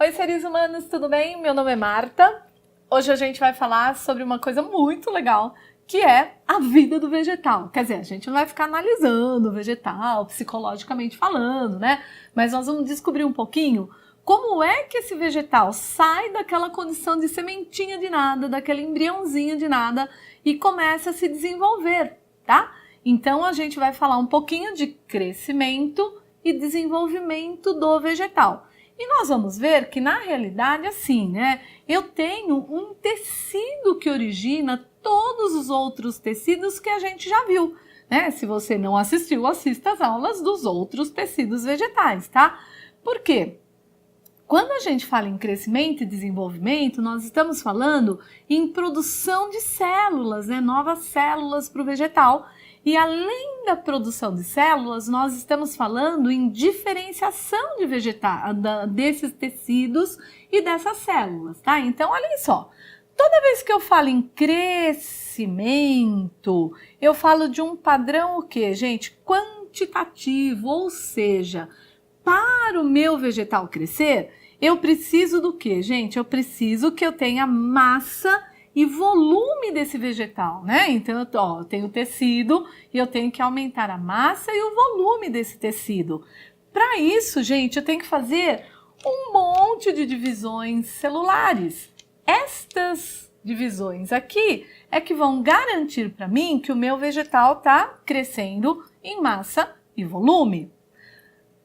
Oi, seres humanos, tudo bem? Meu nome é Marta. Hoje a gente vai falar sobre uma coisa muito legal, que é a vida do vegetal. Quer dizer, a gente não vai ficar analisando o vegetal, psicologicamente falando, né? Mas nós vamos descobrir um pouquinho como é que esse vegetal sai daquela condição de sementinha de nada, daquele embriãozinho de nada e começa a se desenvolver, tá? Então a gente vai falar um pouquinho de crescimento e desenvolvimento do vegetal. E nós vamos ver que na realidade assim, né? Eu tenho um tecido que origina todos os outros tecidos que a gente já viu, né? Se você não assistiu, assista às aulas dos outros tecidos vegetais, tá? Por quê? Quando a gente fala em crescimento e desenvolvimento, nós estamos falando em produção de células, né? Novas células para o vegetal. E além da produção de células, nós estamos falando em diferenciação de desses tecidos e dessas células, tá? Então, olhem só, toda vez que eu falo em crescimento, eu falo de um padrão o quê, gente? Quantitativo, ou seja, para o meu vegetal crescer, eu preciso do quê, gente? Eu preciso que eu tenha massa e volume desse vegetal, né? Então, eu tenho tecido e eu tenho que aumentar a massa e o volume desse tecido. Para isso, gente, eu tenho que fazer um monte de divisões celulares. Estas divisões aqui é que vão garantir para mim que o meu vegetal está crescendo em massa e volume.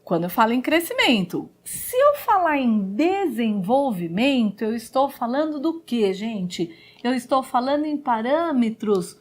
Quando eu falo em crescimento, se eu falar em desenvolvimento, eu estou falando do quê, gente? Eu estou falando em parâmetros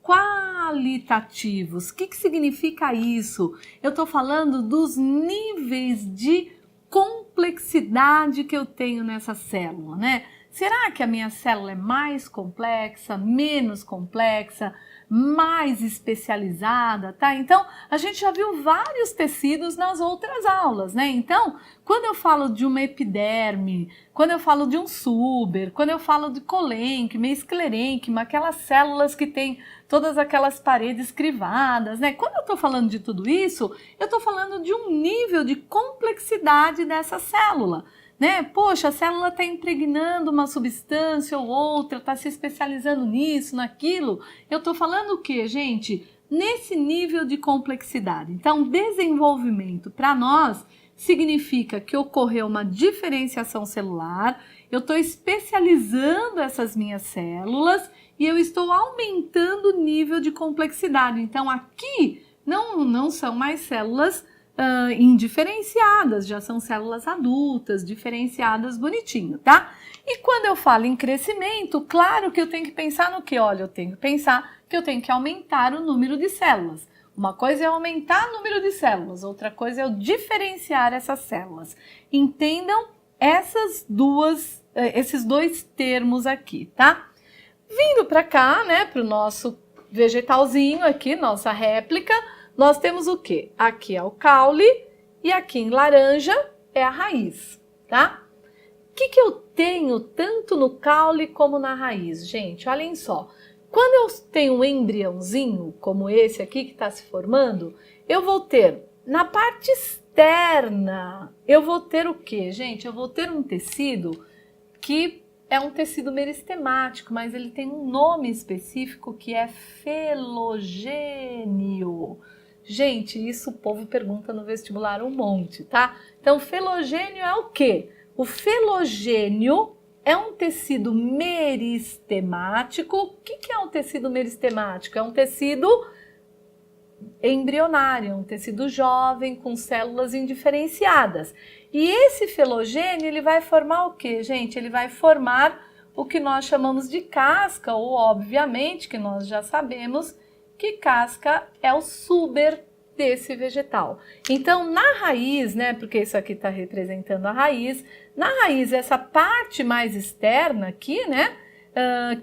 qualitativos. O que significa isso? Eu estou falando dos níveis de complexidade que eu tenho nessa célula, né? Será que a minha célula é mais complexa, menos complexa, mais especializada, tá? Então, a gente já viu vários tecidos nas outras aulas, né? Então, quando eu falo de uma epiderme, quando eu falo de um suber, quando eu falo de colênquima, esclerênquima, aquelas células que têm todas aquelas paredes crivadas, né? Quando eu tô falando de tudo isso, eu tô falando de um nível de complexidade dessa célula, né? Poxa, a célula está impregnando uma substância ou outra, está se especializando nisso, naquilo. Eu estou falando o quê, gente? Nesse nível de complexidade. Então, desenvolvimento para nós significa que ocorreu uma diferenciação celular, eu estou especializando essas minhas células e eu estou aumentando o nível de complexidade. Então, aqui não são mais células indiferenciadas, já são células adultas, diferenciadas bonitinho, tá? E quando eu falo em crescimento, claro que eu tenho que pensar no que? Olha, eu tenho que pensar que eu tenho que aumentar o número de células. Uma coisa é aumentar o número de células, outra coisa é eu diferenciar essas células. Entendam esses dois termos aqui, tá? Vindo para cá, né, para o nosso vegetalzinho aqui, nossa réplica, nós temos o quê? Aqui é o caule e aqui em laranja é a raiz, tá? O que eu tenho tanto no caule como na raiz, gente? Olhem só. Quando eu tenho um embriãozinho, como esse aqui que está se formando, eu vou ter, na parte externa, eu vou ter o quê, gente? Eu vou ter um tecido que é um tecido meristemático, mas ele tem um nome específico que é felogênio. Gente, isso o povo pergunta no vestibular um monte, tá? Então, felogênio é o quê? O felogênio é um tecido meristemático. O que é um tecido meristemático? É um tecido embrionário, um tecido jovem com células indiferenciadas. E esse felogênio, ele vai formar o quê, gente? Ele vai formar o que nós chamamos de casca, ou obviamente que nós já sabemos que casca é o suber desse vegetal. Então, na raiz, né, porque isso aqui está representando a raiz, na raiz, essa parte mais externa aqui, né,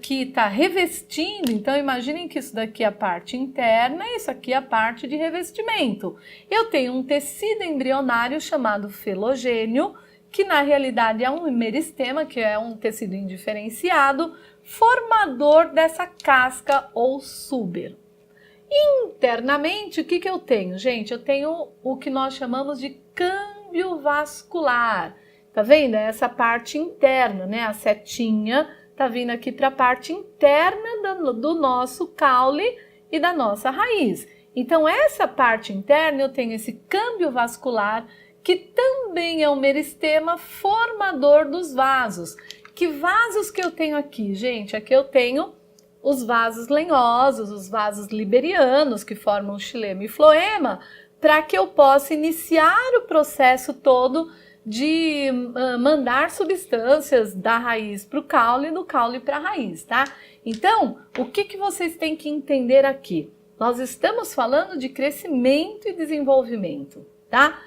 que está revestindo, então imaginem que isso daqui é a parte interna e isso aqui é a parte de revestimento. Eu tenho um tecido embrionário chamado felogênio, que na realidade é um meristema, que é um tecido indiferenciado, formador dessa casca ou suber. Internamente, o que eu tenho, gente? Eu tenho o que nós chamamos de câmbio vascular. Tá vendo? É essa parte interna, né? A setinha tá vindo aqui para a parte interna do nosso caule e da nossa raiz. Então, essa parte interna eu tenho esse câmbio vascular, que também é o meristema formador dos vasos. Que vasos que eu tenho aqui, gente? Aqui eu tenho os vasos lenhosos, os vasos liberianos, que formam o xilema e floema, para que eu possa iniciar o processo todo de mandar substâncias da raiz para o caule e do caule para a raiz, tá? Então, o que vocês têm que entender aqui? Nós estamos falando de crescimento e desenvolvimento, tá?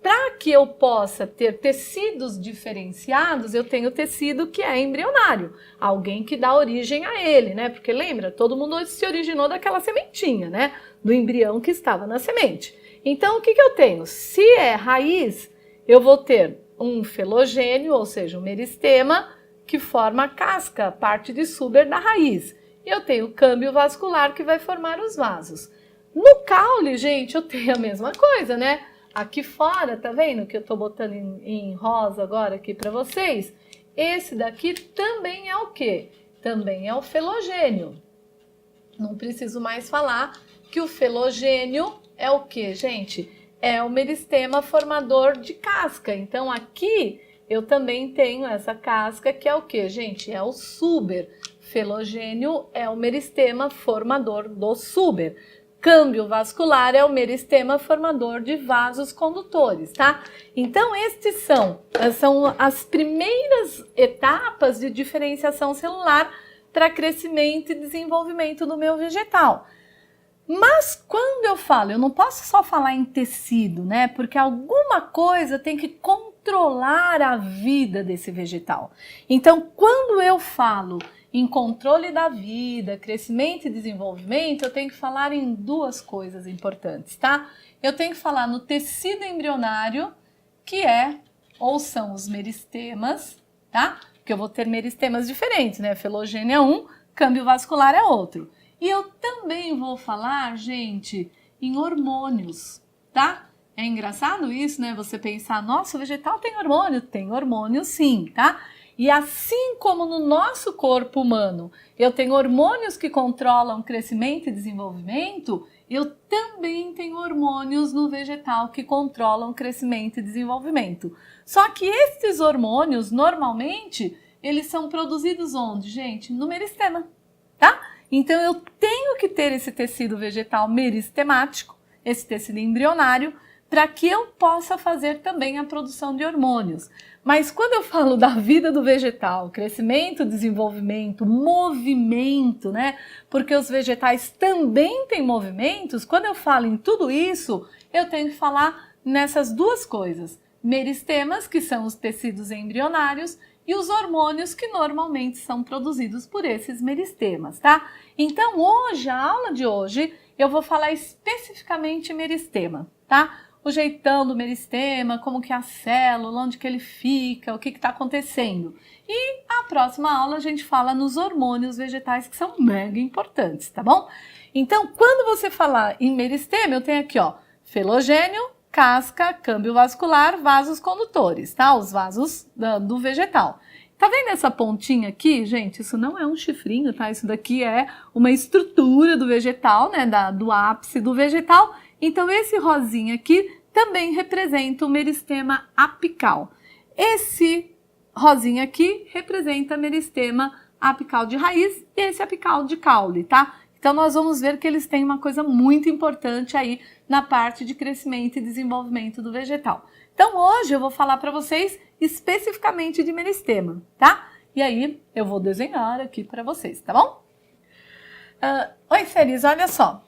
Para que eu possa ter tecidos diferenciados, eu tenho tecido que é embrionário, alguém que dá origem a ele, né? Porque lembra, todo mundo se originou daquela sementinha, né? Do embrião que estava na semente. Então, o que eu tenho? Se é raiz, eu vou ter um felogênio, ou seja, um meristema, que forma a casca, a parte de suber da raiz. E eu tenho o câmbio vascular que vai formar os vasos. No caule, gente, eu tenho a mesma coisa, né? Aqui fora, tá vendo que eu tô botando em rosa agora aqui para vocês? Esse daqui também é o quê? Também é o felogênio. Não preciso mais falar que o felogênio é o quê, gente? É o meristema formador de casca. Então, aqui eu também tenho essa casca que é o quê, gente? É o suber. Felogênio é o meristema formador do suber. Câmbio vascular é o meristema formador de vasos condutores, tá? Então, estes são as primeiras etapas de diferenciação celular para crescimento e desenvolvimento do meu vegetal. Mas quando eu falo, eu não posso só falar em tecido, né? Porque alguma coisa tem que controlar a vida desse vegetal. Então, quando eu falo em controle da vida, crescimento e desenvolvimento, eu tenho que falar em duas coisas importantes, tá? Eu tenho que falar no tecido embrionário, que são os meristemas, tá? Porque eu vou ter meristemas diferentes, né? Felogênio é um, câmbio vascular é outro. E eu também vou falar, gente, em hormônios, tá? É engraçado isso, né? Você pensar, nossa, o vegetal tem hormônio? Tem hormônio sim, tá? E assim como no nosso corpo humano eu tenho hormônios que controlam crescimento e desenvolvimento, eu também tenho hormônios no vegetal que controlam crescimento e desenvolvimento. Só que esses hormônios, normalmente, eles são produzidos onde, gente? No meristema, tá? Então eu tenho que ter esse tecido vegetal meristemático, esse tecido embrionário, para que eu possa fazer também a produção de hormônios. Mas quando eu falo da vida do vegetal, crescimento, desenvolvimento, movimento, né? Porque os vegetais também têm movimentos, quando eu falo em tudo isso, eu tenho que falar nessas duas coisas. Meristemas, que são os tecidos embrionários, e os hormônios que normalmente são produzidos por esses meristemas, tá? Então, hoje, a aula de hoje, eu vou falar especificamente meristema, tá? O jeitão do meristema, como que é a célula, onde que ele fica, o que está acontecendo. E a próxima aula a gente fala nos hormônios vegetais, que são mega importantes, tá bom? Então, quando você falar em meristema, eu tenho aqui, ó, felogênio, casca, câmbio vascular, vasos condutores, tá? Os vasos do vegetal. Tá vendo essa pontinha aqui, gente? Isso não é um chifrinho, tá? Isso daqui é uma estrutura do vegetal, né? Do ápice do vegetal. Então, esse rosinha aqui também representa o meristema apical. Esse rosinha aqui representa meristema apical de raiz e esse apical de caule, tá? Então, nós vamos ver que eles têm uma coisa muito importante aí na parte de crescimento e desenvolvimento do vegetal. Então, hoje eu vou falar para vocês especificamente de meristema, tá? E aí, eu vou desenhar aqui para vocês, tá bom? Oi, Feliz, olha só.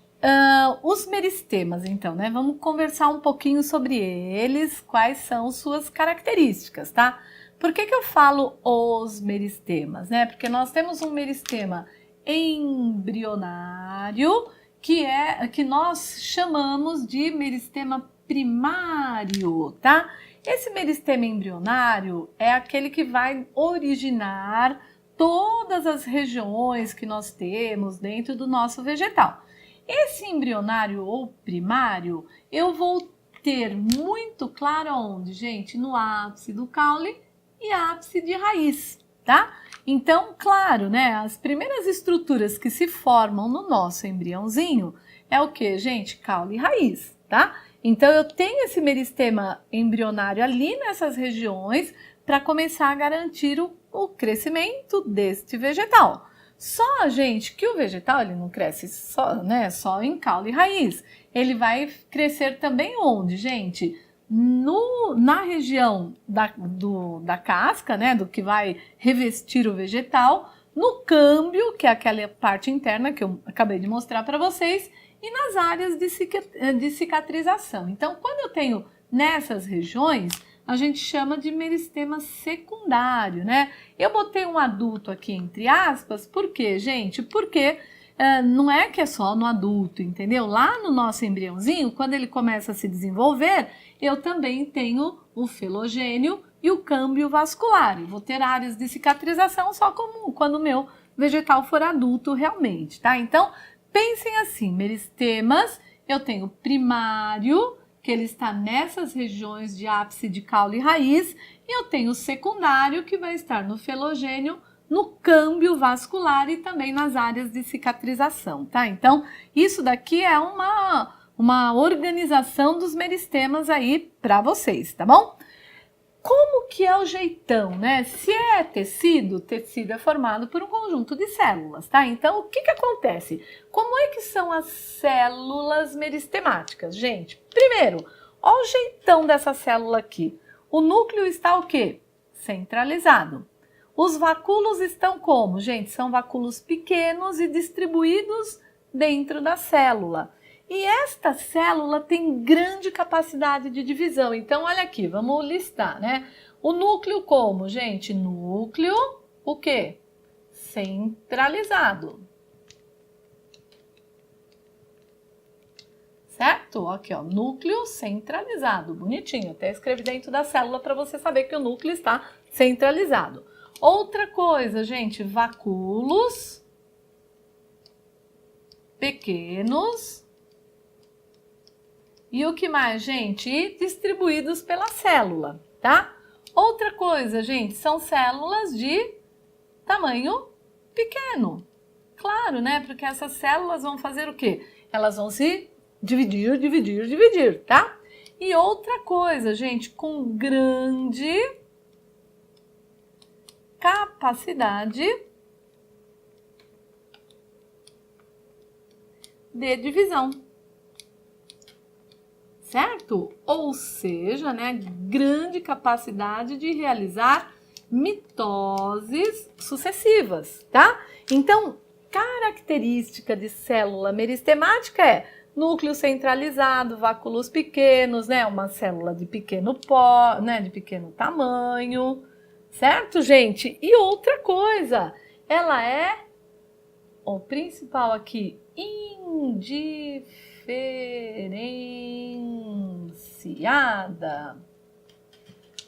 Os meristemas, então, né? Vamos conversar um pouquinho sobre eles, quais são suas características, tá? Por que eu falo os meristemas, né? Porque nós temos um meristema embrionário, que nós chamamos de meristema primário, tá? Esse meristema embrionário é aquele que vai originar todas as regiões que nós temos dentro do nosso vegetal. Esse embrionário ou primário, eu vou ter muito claro aonde, gente? No ápice do caule e ápice de raiz, tá? Então, claro, né? As primeiras estruturas que se formam no nosso embriãozinho é o que, gente? Caule e raiz, tá? Então, eu tenho esse meristema embrionário ali nessas regiões para começar a garantir o crescimento deste vegetal. Só, gente, que o vegetal ele não cresce só, né, só em caule e raiz. Ele vai crescer também onde, gente? Na região da casca, né, do que vai revestir o vegetal, no câmbio, que é aquela parte interna que eu acabei de mostrar para vocês, e nas áreas de cicatrização. Então, quando eu tenho nessas regiões, a gente chama de meristema secundário, né? Eu botei um adulto aqui entre aspas, por quê, gente? Porque não é que é só no adulto, entendeu? Lá no nosso embriãozinho, quando ele começa a se desenvolver, eu também tenho o felogênio e o câmbio vascular. Eu vou ter áreas de cicatrização só como quando o meu vegetal for adulto realmente, tá? Então, pensem assim, meristemas, eu tenho primário, que ele está nessas regiões de ápice de caule e raiz, e eu tenho o secundário, que vai estar no felogênio, no câmbio vascular e também nas áreas de cicatrização, tá? Então, isso daqui é uma organização dos meristemas aí para vocês, tá bom? Como que é o jeitão, né? Se é tecido, tecido é formado por um conjunto de células, tá? Então, o que acontece? Como é que são as células meristemáticas, gente? Primeiro, olha o jeitão dessa célula aqui. O núcleo está o quê? Centralizado. Os vacúolos estão como? Gente, são vacúolos pequenos e distribuídos dentro da célula. E esta célula tem grande capacidade de divisão. Então, olha aqui, vamos listar, né? O núcleo como, gente? Núcleo, o quê? Centralizado. Certo? Aqui, ó, núcleo centralizado. Bonitinho, até escrevi dentro da célula para você saber que o núcleo está centralizado. Outra coisa, gente, vacúolos pequenos. E o que mais, gente? E distribuídos pela célula, tá? Outra coisa, gente, são células de tamanho pequeno. Claro, né? Porque essas células vão fazer o quê? Elas vão se dividir, tá? E outra coisa, gente, com grande capacidade de divisão. Certo? Ou seja, né, grande capacidade de realizar mitoses sucessivas, tá? Então, característica de célula meristemática é núcleo centralizado, vacúolos pequenos, né, uma célula de pequeno né, de pequeno tamanho, certo, gente? E outra coisa, ela é, o principal aqui, indiferenciada.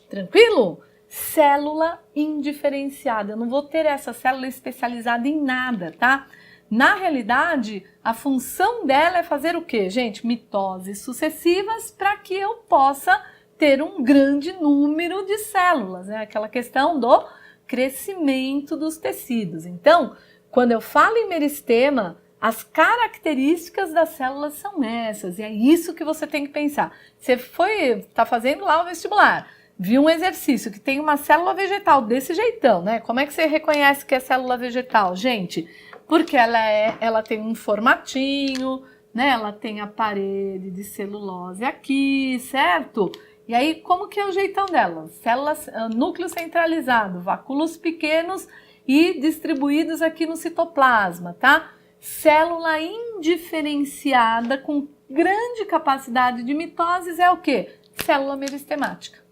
Tranquilo? Célula indiferenciada. Eu não vou ter essa célula especializada em nada, tá? Na realidade, a função dela é fazer o quê, gente? Mitoses sucessivas para que eu possa ter um grande número de células, né? Aquela questão do crescimento dos tecidos. Então, quando eu falo em meristema, as características das células são essas, e é isso que você tem que pensar. Você está fazendo lá o vestibular, viu um exercício que tem uma célula vegetal desse jeitão, né? Como é que você reconhece que é célula vegetal, gente? Porque ela tem um formatinho, né? Ela tem a parede de celulose aqui, certo? E aí, como que é o jeitão dela? Células, núcleo centralizado, vacúolos pequenos e distribuídos aqui no citoplasma, tá? Célula indiferenciada com grande capacidade de mitoses é o quê? Célula meristemática.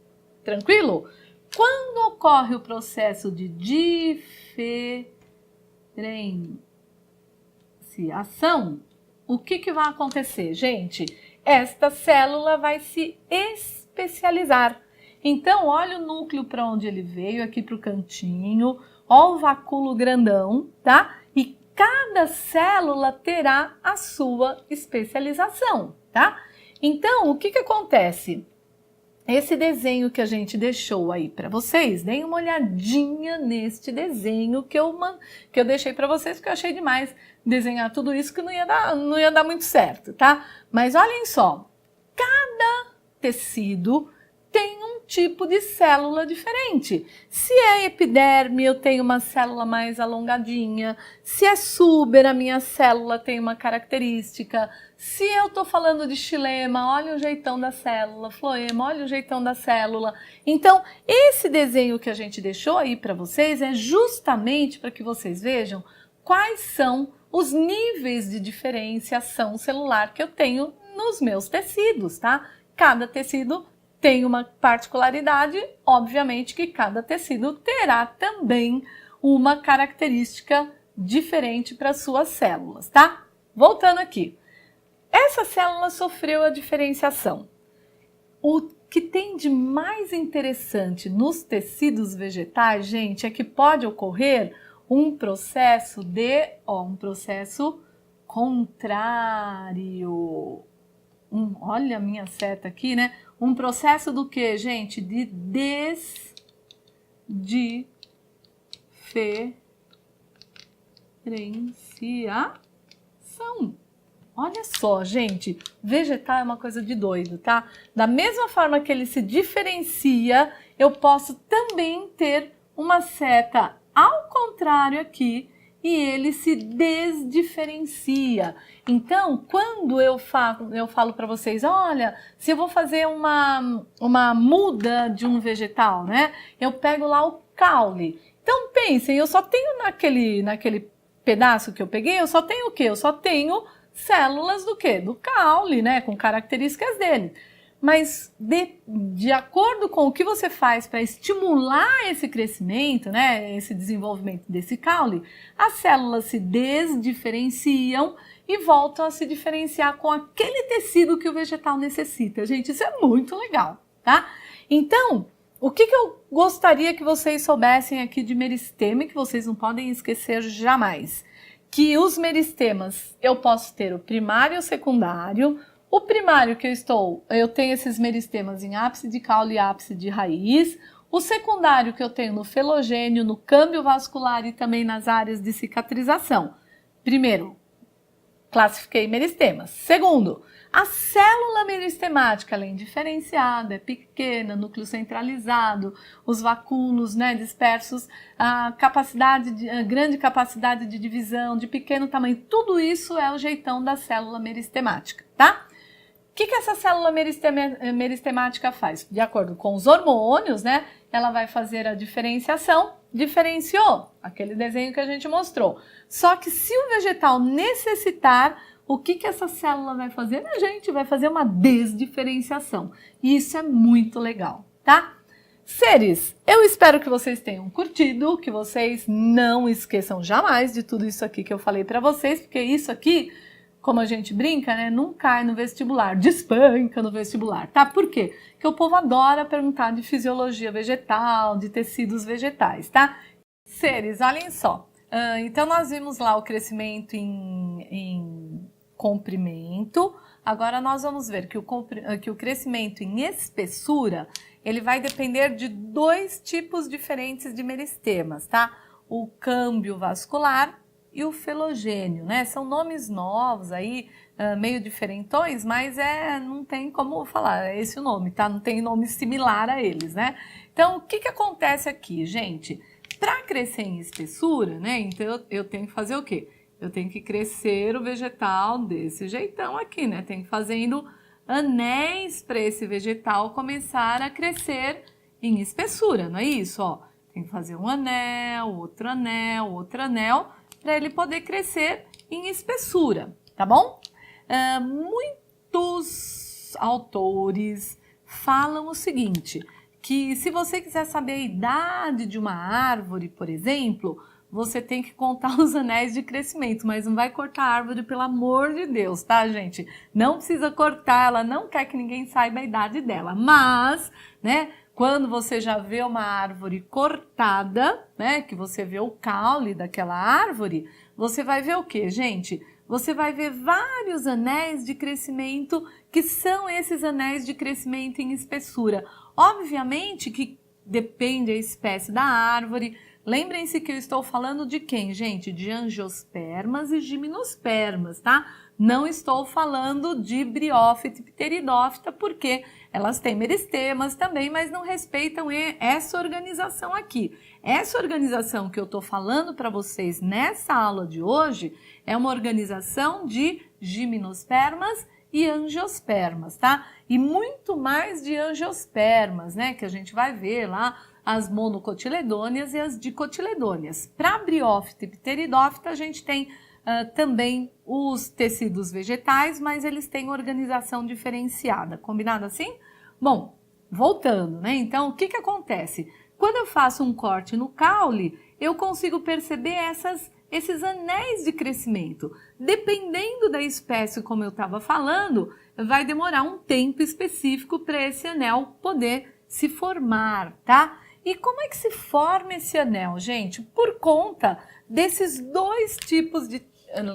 Tranquilo? Quando ocorre o processo de diferenciação, o que vai acontecer, gente? Esta célula vai se especializar. Então, olha o núcleo para onde ele veio, aqui para o cantinho, ó o vacúolo grandão, tá? E cada célula terá a sua especialização, tá? Então, o que que acontece? Esse desenho que a gente deixou aí para vocês, deem uma olhadinha neste desenho que eu deixei para vocês, porque eu achei demais desenhar tudo isso, que não ia dar muito certo, tá? Mas olhem só, cada tecido tem um tipo de célula diferente. Se é epiderme, eu tenho uma célula mais alongadinha. Se é súber, a minha célula tem uma característica. Se eu estou falando de xilema, olha o jeitão da célula. Floema, olha o jeitão da célula. Então, esse desenho que a gente deixou aí para vocês é justamente para que vocês vejam quais são os níveis de diferenciação celular que eu tenho nos meus tecidos, tá? Cada tecido tem uma particularidade, obviamente que cada tecido terá também uma característica diferente para suas células, tá? Voltando aqui. Essa célula sofreu a diferenciação. O que tem de mais interessante nos tecidos vegetais, gente, é que pode ocorrer um processo um processo contrário. Olha a minha seta aqui, né? Um processo do que, gente? De desdiferenciação. Olha só, gente, vegetal é uma coisa de doido, tá? Da mesma forma que ele se diferencia, eu posso também ter uma seta ao contrário aqui, e ele se desdiferencia. Então, quando eu falo para vocês, olha, se eu vou fazer uma muda de um vegetal, né? Eu pego lá o caule. Então, pensem, eu só tenho naquele pedaço que eu peguei, eu só tenho o quê? Eu só tenho células do quê? Do caule, né? Com características dele. Mas de acordo com o que você faz para estimular esse crescimento, né, esse desenvolvimento desse caule, as células se desdiferenciam e voltam a se diferenciar com aquele tecido que o vegetal necessita. Gente, isso é muito legal, tá? Então, o que eu gostaria que vocês soubessem aqui de meristema, que vocês não podem esquecer jamais? Que os meristemas, eu posso ter o primário e o secundário. O primário que eu tenho esses meristemas em ápice de caule e ápice de raiz. O secundário que eu tenho no felogênio, no câmbio vascular e também nas áreas de cicatrização. Primeiro, classifiquei meristemas. Segundo, a célula meristemática, ela é indiferenciada, é pequena, núcleo centralizado, os vacúolos, né, dispersos, a grande capacidade de divisão, de pequeno tamanho, tudo isso é o jeitão da célula meristemática, tá? O que essa célula meristemática faz? De acordo com os hormônios, né? Ela vai fazer a diferenciação. Diferenciou, aquele desenho que a gente mostrou. Só que se o vegetal necessitar, o que essa célula vai fazer? A gente vai fazer uma desdiferenciação. E isso é muito legal, tá? Seres, eu espero que vocês tenham curtido, que vocês não esqueçam jamais de tudo isso aqui que eu falei para vocês, porque isso aqui, como a gente brinca, né, não cai no vestibular, despanca no vestibular, tá? Por quê? Porque o povo adora perguntar de fisiologia vegetal, de tecidos vegetais, tá? Seres, olhem só. Então, nós vimos lá o crescimento em comprimento. Agora, nós vamos ver que o crescimento em espessura, ele vai depender de dois tipos diferentes de meristemas, tá? O câmbio vascular e o felogênio, né? São nomes novos aí, meio diferentões, mas não tem como falar, é esse o nome, tá? Não tem nome similar a eles, né? Então, o que acontece aqui, gente? Para crescer em espessura, né? Então, eu tenho que fazer o quê? Eu tenho que crescer o vegetal desse jeitão aqui, né? Tem que ir fazendo anéis para esse vegetal começar a crescer em espessura, não é isso? Ó, tem que fazer um anel, outro anel, outro anel, para ele poder crescer em espessura, tá bom? Muitos autores falam o seguinte, que se você quiser saber a idade de uma árvore, por exemplo, você tem que contar os anéis de crescimento, mas não vai cortar a árvore, pelo amor de Deus, tá, gente? Não precisa cortar, ela não quer que ninguém saiba a idade dela, mas, né, quando você já vê uma árvore cortada, né, que você vê o caule daquela árvore, você vai ver o quê, gente? você vai ver vários anéis de crescimento, que são esses anéis de crescimento em espessura. Obviamente que depende da espécie da árvore. Lembrem-se que eu estou falando de quem, gente? De angiospermas e gimnospermas, tá? Não estou falando de briófita e pteridófita, porque elas têm meristemas também, mas não respeitam essa organização aqui. Essa organização que eu estou falando para vocês nessa aula de hoje é uma organização de gimnospermas e angiospermas, tá? E muito mais de angiospermas, né? Que a gente vai ver lá as monocotiledôneas e as dicotiledôneas. Para briófita e pteridófita, a gente tem também os tecidos vegetais, mas eles têm organização diferenciada. Combinado assim? Bom, voltando, né? Então, o que que acontece? Quando eu faço um corte no caule, eu consigo perceber esses anéis de crescimento. Dependendo da espécie, como eu estava falando, vai demorar um tempo específico para esse anel poder se formar, tá? E como é que se forma esse anel, gente? Por conta desses dois tipos de...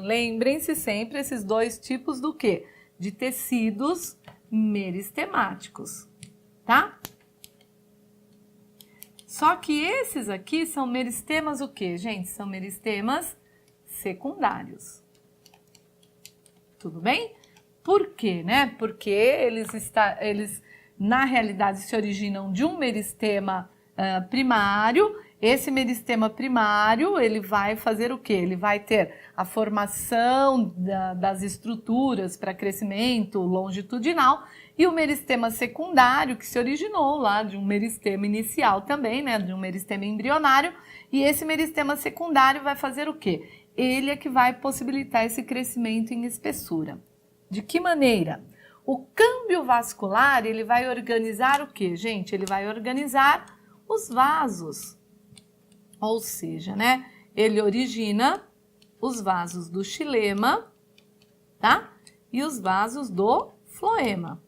Lembrem-se sempre, esses dois tipos do quê? De tecidos meristemáticos, tá? Só que esses aqui são meristemas o quê, gente? São meristemas secundários. Tudo bem? Por quê, né? Porque eles na realidade se originam de um meristema primário. Esse meristema primário, ele vai fazer o quê? Ele vai ter a formação das estruturas para crescimento longitudinal, e o meristema secundário, que se originou lá de um meristema inicial também, né? De um meristema embrionário, e esse meristema secundário vai fazer o quê? Ele é que vai possibilitar esse crescimento em espessura. De que maneira? O câmbio vascular, ele vai organizar o quê, gente? Ele vai organizar os vasos. Ou seja, né? Ele origina os vasos do xilema, tá? E os vasos do floema.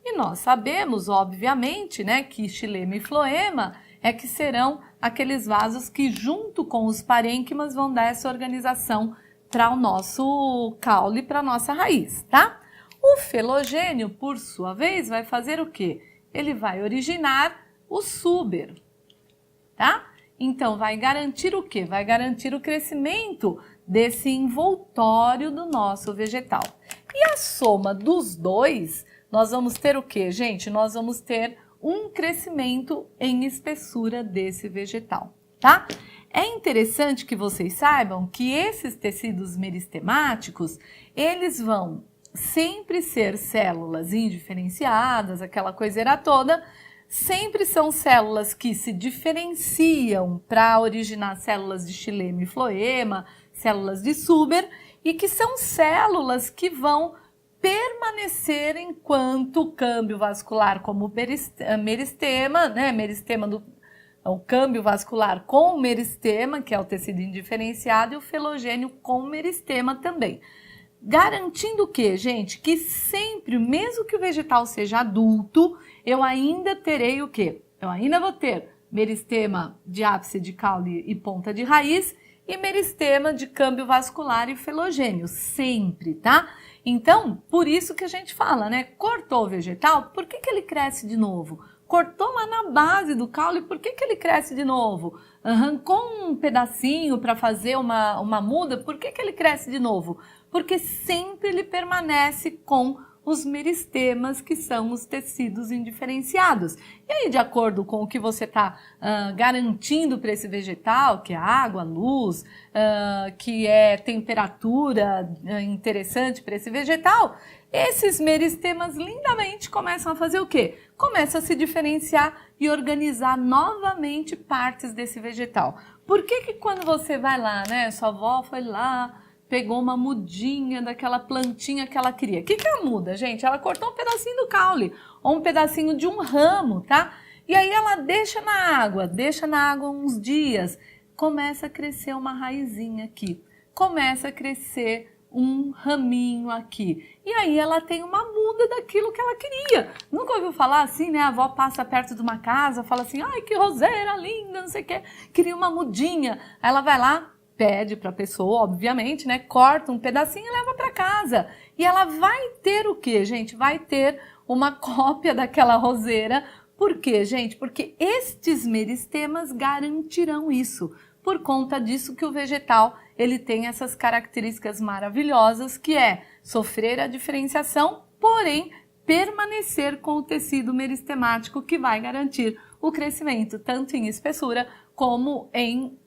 E nós sabemos, obviamente, né, que xilema e floema é que serão aqueles vasos que, junto com os parênquimas, vão dar essa organização para o nosso caule, para a nossa raiz, tá? O felogênio, por sua vez, vai fazer o quê? Ele vai originar o súber, tá? Então, vai garantir o quê? Vai garantir o crescimento desse envoltório do nosso vegetal. E a soma dos dois, nós vamos ter o quê, gente? Nós vamos ter um crescimento em espessura desse vegetal, tá? É interessante que vocês saibam que esses tecidos meristemáticos, eles vão sempre ser células indiferenciadas, aquela coiseira toda. Sempre são células que se diferenciam para originar células de xilema e floema, células de súber, e que são células que vão permanecer enquanto câmbio vascular como meristema, né? O câmbio vascular com o meristema, que é o tecido indiferenciado, e o felogênio com o meristema também. Garantindo o quê, gente? Que sempre, mesmo que o vegetal seja adulto, eu ainda terei o quê? Eu ainda vou ter meristema de ápice de caule e ponta de raiz e meristema de câmbio vascular e felogênio, sempre, tá? Então, por isso que a gente fala, né? Cortou o vegetal, por que ele cresce de novo? Cortou lá na base do caule, por que ele cresce de novo? Arrancou um pedacinho para fazer uma muda, por que ele cresce de novo? Porque sempre ele permanece com os meristemas, que são os tecidos indiferenciados. E aí, de acordo com o que você está garantindo para esse vegetal, que é água, luz, que é temperatura interessante para esse vegetal, esses meristemas lindamente começam a fazer o quê? Começam a se diferenciar e organizar novamente partes desse vegetal. Por que quando você vai lá, né, sua avó foi lá, pegou uma mudinha daquela plantinha que ela queria. O que é a muda, gente? Ela cortou um pedacinho do caule ou um pedacinho de um ramo, tá? E aí ela deixa na água uns dias, começa a crescer uma raizinha aqui, começa a crescer um raminho aqui. E aí ela tem uma muda daquilo que ela queria. Nunca ouviu falar assim, né? A avó passa perto de uma casa, fala assim, ai, que roseira linda, não sei o quê. Queria uma mudinha. Aí ela vai lá, pede para a pessoa, obviamente, né, corta um pedacinho e leva para casa. E ela vai ter o quê, gente? Vai ter uma cópia daquela roseira. Por quê, gente? Porque estes meristemas garantirão isso. Por conta disso que o vegetal, ele tem essas características maravilhosas, que é sofrer a diferenciação, porém permanecer com o tecido meristemático, que vai garantir o crescimento, tanto em espessura como em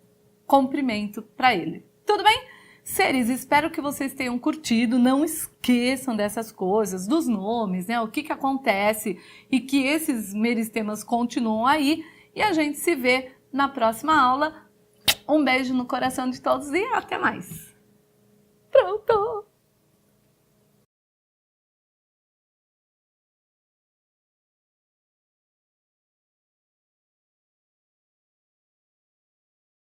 comprimento para ele. Tudo bem? Seres, espero que vocês tenham curtido, não esqueçam dessas coisas, dos nomes, né? O que acontece e que esses meristemas continuam aí, e a gente se vê na próxima aula. Um beijo no coração de todos e até mais!